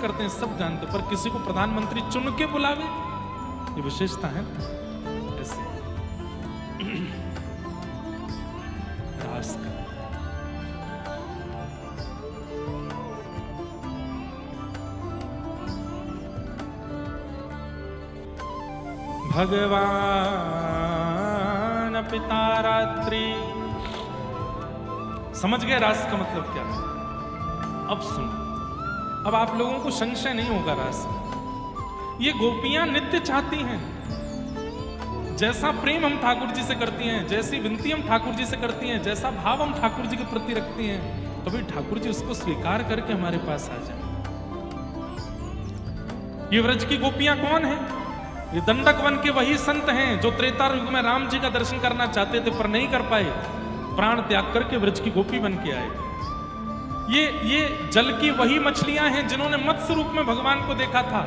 करते हैं सब जानते, पर किसी को प्रधानमंत्री चुन के बुलावे, ये विशेषता है ऐसे रास का। भगवान पिता रात्रि, समझ गए रास का मतलब क्या है? अब सुनो, अब आप लोगों को संशय नहीं होगा रास में। ये गोपियां नित्य चाहती हैं, जैसा प्रेम हम ठाकुर जी से करती हैं, जैसी विनती हम ठाकुर जी से करती हैं, जैसा भाव हम ठाकुर जी के प्रति रखती हैं, तो भाई ठाकुर जी उसको स्वीकार करके हमारे पास आ जाए। ये व्रज की गोपियां कौन है? ये दंडक वन के वही संत हैं जो त्रेता युग में राम जी का दर्शन करना चाहते थे पर नहीं कर पाए, प्राण त्याग करके व्रज की गोपी बन के आए। ये जल की वही मछलियां हैं जिन्होंने मत्स्य रूप में भगवान को देखा था,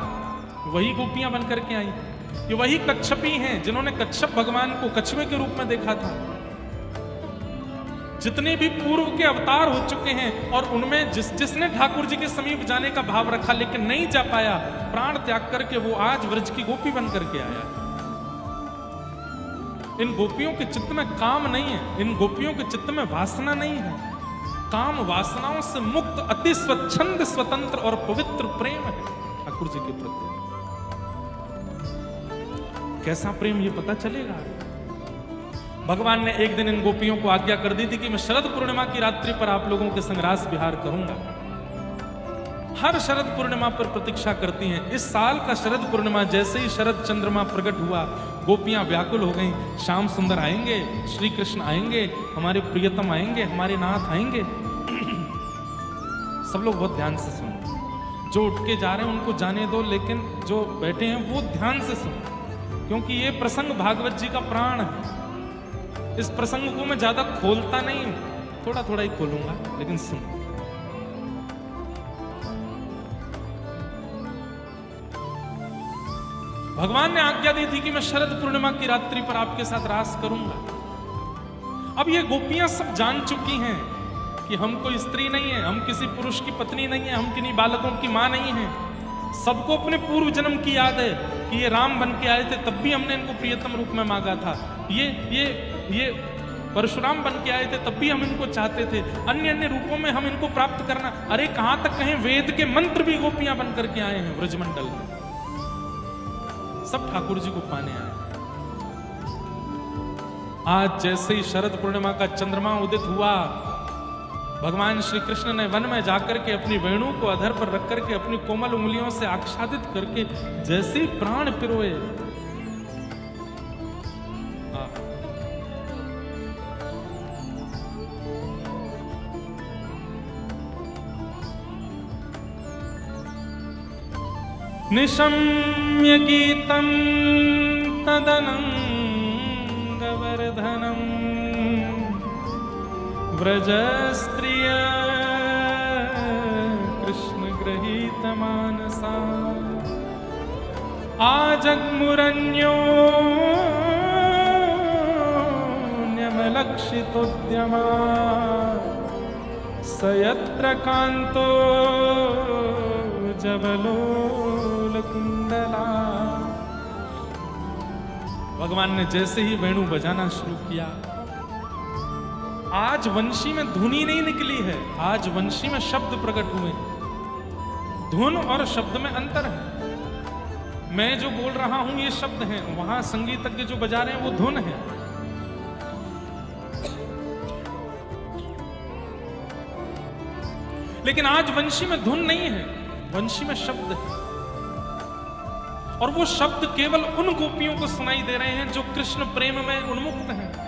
वही गोपियां बन करके आई। ये वही कच्छपी हैं जिन्होंने कच्छप भगवान को कछुए के रूप में देखा था। जितने भी पूर्व के अवतार हो चुके हैं और उनमें जिसने ठाकुर जी के समीप जाने का भाव रखा लेकिन नहीं जा पाया, प्राण त्याग करके वो आज व्रज की गोपी बन करके आया। इन गोपियों के चित्त में काम नहीं है, इन गोपियों के चित्त में वासना नहीं है। काम वासनाओं से मुक्त अति स्वच्छंद स्वतंत्र और पवित्र प्रेम है ठाकुर जी के प्रति। कैसा प्रेम ये पता चलेगा। भगवान ने एक दिन इन गोपियों को आज्ञा कर दी थी कि मैं शरद पूर्णिमा की रात्रि पर आप लोगों के संग रास विहार करूंगा। हर शरद पूर्णिमा पर प्रतीक्षा करती हैं। इस साल का शरद पूर्णिमा जैसे ही शरद चंद्रमा प्रकट हुआ, गोपियां व्याकुल हो गईं। श्याम सुंदर आएंगे, श्री कृष्ण आएंगे, हमारे प्रियतम आएंगे, हमारे नाथ आएंगे। सब लोग बहुत ध्यान से सुनो, जो उठ के जा रहे हैं उनको जाने दो, लेकिन जो बैठे हैं वो ध्यान से सुनो, क्योंकि ये प्रसंग भागवत जी का प्राण है। इस प्रसंग को मैं ज्यादा खोलता नहीं हूं, थोड़ा थोड़ा ही खोलूंगा, लेकिन सुनो। भगवान ने आज्ञा दी थी कि मैं शरद पूर्णिमा की रात्रि पर आपके साथ रास करूंगा। अब ये गोपियां सब जान चुकी हैं कि हम कोई स्त्री नहीं है, हम किसी पुरुष की पत्नी नहीं है, हम किन्हीं बालकों की मां नहीं है। सबको अपने पूर्व जन्म की याद है कि ये राम बन के आए थे, तब भी हमने इनको प्रियतम रूप में मांगा था। ये परशुराम बन के आए थे, तब भी हम इनको चाहते थे। अन्य अन्य रूपों में हम इनको प्राप्त करना, अरे कहां तक कहें वेद के मंत्र भी गोपियां बन करके आए हैं ब्रजमंडल में। सब ठाकुर जी को पाने आए। आज जैसे ही शरद पूर्णिमा का चंद्रमा उदित हुआ, भगवान श्री कृष्ण ने वन में जाकर के अपनी वेणु को अधर पर रख करके अपनी कोमल उंगलियों से आच्छादित करके जैसे ही प्राण पिरोए, निशम्य गीतं तदनंगवर्धनम् व्रजस्त्रिय कृष्ण गृहीत मानसा आजग्मुरन्योन्यमलक्षितोद्यमा स यत्र कान्तो जबलोलकुंडला। भगवान ने जैसे ही वेणु बजाना शुरू किया, आज वंशी में धुनी नहीं निकली है, आज वंशी में शब्द प्रकट हुए। धुन और शब्द में अंतर है। मैं जो बोल रहा हूं ये शब्द हैं, वहां संगीतज्ञ जो बजा रहे हैं वो धुन है। लेकिन आज वंशी में धुन नहीं है, वंशी में शब्द है। और वो शब्द केवल उन गोपियों को सुनाई दे रहे हैं जो कृष्ण प्रेम में उन्मुक्त हैं।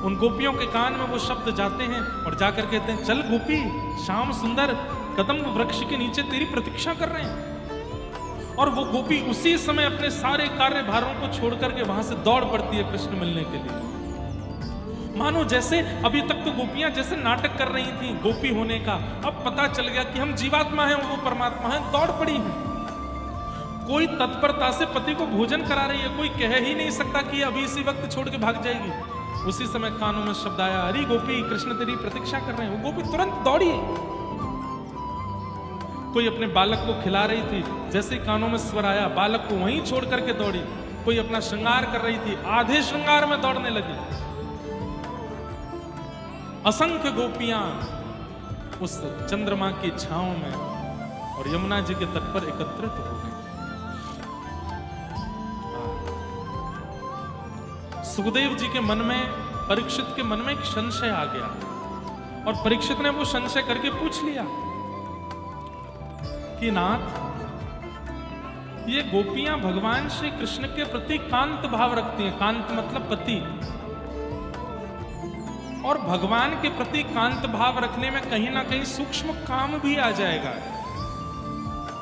उन गोपियों के कान में वो शब्द जाते हैं और जाकर कहते हैं, चल गोपी, श्याम सुंदर कदम्ब वृक्ष के नीचे तेरी प्रतीक्षा कर रहे हैं। और वो गोपी उसी समय अपने सारे कार्य भारों को छोड़ करके वहां से दौड़ पड़ती है कृष्ण मिलने के लिए। मानो जैसे अभी तक तो गोपियां जैसे नाटक कर रही थी गोपी होने का, अब पता चल गया कि हम जीवात्मा हैं, वो परमात्मा हैं, दौड़ पड़ी हैं। कोई तत्परता से पति को भोजन करा रही है, कोई कह ही नहीं सकता कि अभी इसी वक्त छोड़ के भाग जाएगी। उसी समय कानों में शब्द आया, अरे गोपी कृष्ण तेरी प्रतीक्षा कर रहे हैं। वो गोपी तुरंत दौड़ी। कोई अपने बालक को खिला रही थी, जैसे ही कानों में स्वर आया बालक को वहीं छोड़ करके दौड़ी। कोई अपना श्रृंगार कर रही थी, आधे श्रृंगार में दौड़ने लगी। असंख्य गोपियां उस चंद्रमा की छांव में और यमुना जी के तट पर एकत्रित हो गई। सुखदेव जी के मन में, परीक्षित के मन में एक संशय आ गया और परीक्षित ने वो संशय करके पूछ लिया कि नाथ, ये गोपियां भगवान श्री कृष्ण के प्रति कांत भाव रखती हैं। कांत मतलब पति। और भगवान के प्रति कांत भाव रखने में कहीं ना कहीं सूक्ष्म काम भी आ जाएगा।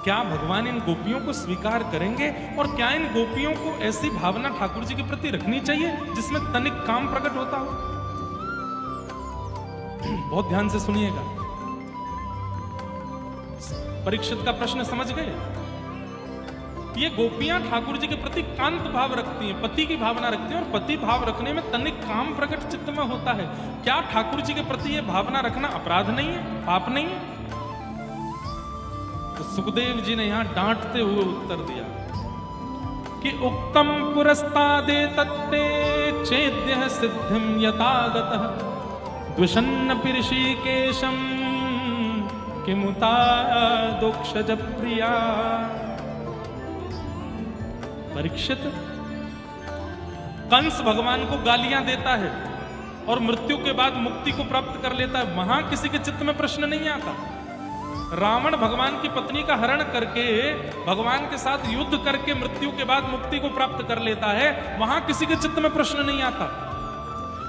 क्या भगवान इन गोपियों को स्वीकार करेंगे? और क्या इन गोपियों को ऐसी भावना ठाकुर जी के प्रति रखनी चाहिए जिसमें तनिक काम प्रकट होता हो? बहुत ध्यान से सुनिएगा। परीक्षित का प्रश्न समझ गए? ये गोपियां ठाकुर जी के प्रति कांत भाव रखती हैं, पति की भावना रखती हैं, और पति भाव रखने में तनिक काम प्रकट चित्त में होता है। क्या ठाकुर जी के प्रति ये भावना रखना अपराध नहीं है, पाप नहीं है? तो सुखदेव जी ने यहां डांटते हुए उत्तर दिया कि उक्तम पुरस्तादे तत्ते चेद्य सिद्धिम यतागतः द्विषन्न ऋषिकेशम किमुता दोक्षज प्रिया। परीक्षित, कंस भगवान को गालियां देता है और मृत्यु के बाद मुक्ति को प्राप्त कर लेता है, वहां किसी के चित्त में प्रश्न नहीं आता। रावण भगवान की पत्नी का हरण करके भगवान के साथ युद्ध करके मृत्यु के बाद मुक्ति को प्राप्त कर लेता है, वहां किसी के चित्त में प्रश्न नहीं आता।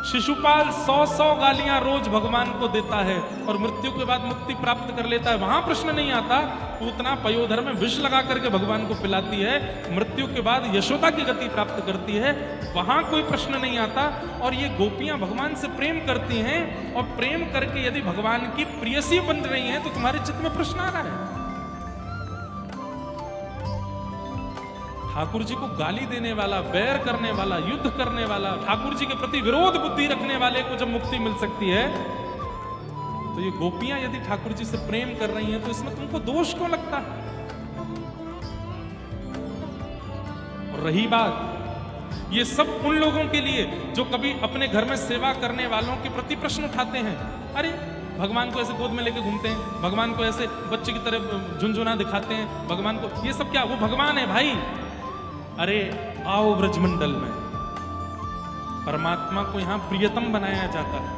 शिशुपाल 100 गालियां रोज भगवान को देता है और मृत्यु के बाद मुक्ति प्राप्त कर लेता है, वहां प्रश्न नहीं आता। पूतना पयोधर में विष लगा करके भगवान को पिलाती है, मृत्यु के बाद यशोदा की गति प्राप्त करती है, वहां कोई प्रश्न नहीं आता। और ये गोपियां भगवान से प्रेम करती हैं और प्रेम करके यदि भगवान की प्रियसी बन रही हैं तो तुम्हारे चित्त में प्रश्न आ रहा है। ठाकुर जी को गाली देने वाला, बैर करने वाला, युद्ध करने वाला, ठाकुर जी के प्रति विरोध बुद्धि रखने वाले को जब मुक्ति मिल सकती है, तो ये गोपियां यदि ठाकुर जी से प्रेम कर रही हैं तो इसमें तुमको दोष क्यों लगता है? और रही बात, ये सब उन लोगों के लिए जो कभी अपने घर में सेवा करने वालों के प्रति प्रश्न उठाते हैं। अरे भगवान को ऐसे गोद में लेके घूमते हैं, भगवान को ऐसे बच्चे की तरह झुनझुना दिखाते हैं, भगवान को, ये सब क्या? वो भगवान है भाई। अरे आओ ब्रजमंडल में, परमात्मा को यहां प्रियतम बनाया जाता है,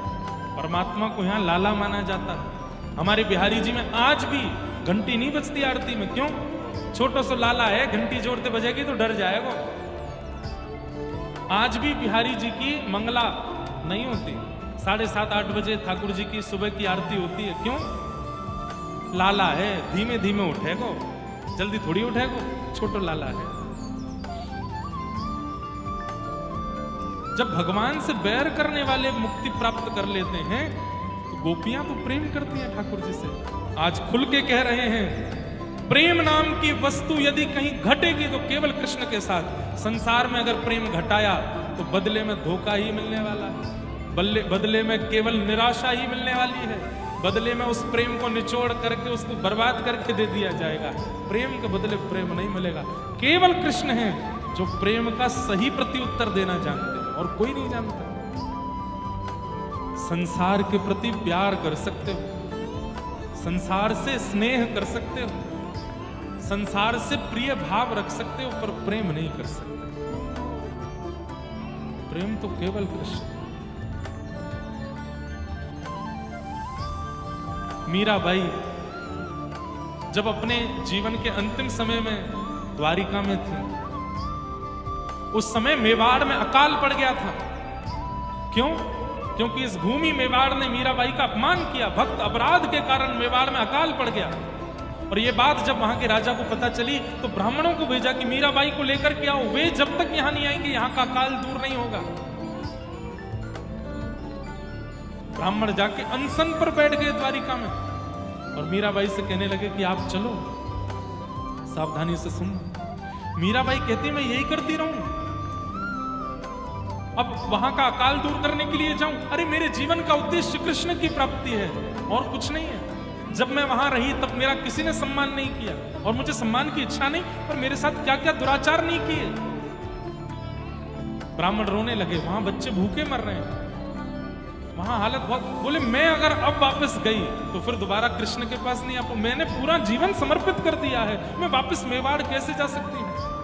परमात्मा को यहां लाला माना जाता है। हमारे बिहारी जी में आज भी घंटी नहीं बजती आरती में। क्यों? छोटा सा लाला है, घंटी जोड़ते बजेगी तो डर जाएगा। आज भी बिहारी जी की मंगला नहीं होती, 7:30-8 बजे ठाकुर जी की सुबह की आरती होती है। क्यों? लाला है, धीमे धीमे उठेगो, जल्दी थोड़ी उठेगो, छोटो लाला है। जब भगवान से बैर करने वाले मुक्ति प्राप्त कर लेते हैं तो गोपियां तो प्रेम करती हैं ठाकुर जी से। आज खुल के कह रहे हैं, प्रेम नाम की वस्तु यदि कहीं घटेगी तो केवल कृष्ण के साथ। संसार में अगर प्रेम घटाया तो बदले में धोखा ही मिलने वाला है, बदले में केवल निराशा ही मिलने वाली है, बदले में उस प्रेम को निचोड़ करके उसको बर्बाद करके दे दिया जाएगा। प्रेम के बदले प्रेम नहीं मिलेगा। केवल कृष्ण है जो प्रेम का सही प्रत्युत्तर देना जानते हैं और कोई नहीं जानता। संसार के प्रति प्यार कर सकते हो, संसार से स्नेह कर सकते हो, संसार से प्रिय भाव रख सकते हो, पर प्रेम नहीं कर सकते। प्रेम तो केवल कृष्ण। मीराबाई जब अपने जीवन के अंतिम समय में द्वारिका में थी, उस समय मेवाड़ में अकाल पड़ गया था। क्यों? क्योंकि इस भूमि मेवाड़ ने मीराबाई का अपमान किया। भक्त अपराध के कारण मेवाड़ में अकाल पड़ गया। और ये बात जब वहां के राजा को पता चली तो ब्राह्मणों को भेजा कि मीराबाई को लेकर के आओ, वे जब तक यहां नहीं आएंगे यहां का अकाल दूर नहीं होगा। ब्राह्मण जाके अनशन पर बैठ गए द्वारिका में और मीराबाई से कहने लगे कि आप चलो, सावधानी से सुनो। मीराबाई कहती मैं यही करती रहूं, अब वहां का अकाल दूर करने के लिए जाऊं? अरे मेरे जीवन का उद्देश्य कृष्ण की प्राप्ति है और कुछ नहीं है। जब मैं वहां रही तब मेरा किसी ने सम्मान नहीं किया, और मुझे सम्मान की इच्छा नहीं, पर मेरे साथ क्या क्या दुराचार नहीं किए। ब्राह्मण रोने लगे, वहां बच्चे भूखे मर रहे हैं, वहां हालत बहुत। बोले मैं अगर अब वापस गई तो फिर दोबारा कृष्ण के पास नहीं आ पाऊं, मैंने पूरा जीवन समर्पित कर दिया है, मैं वापस मेवाड़ कैसे जा सकती हूं।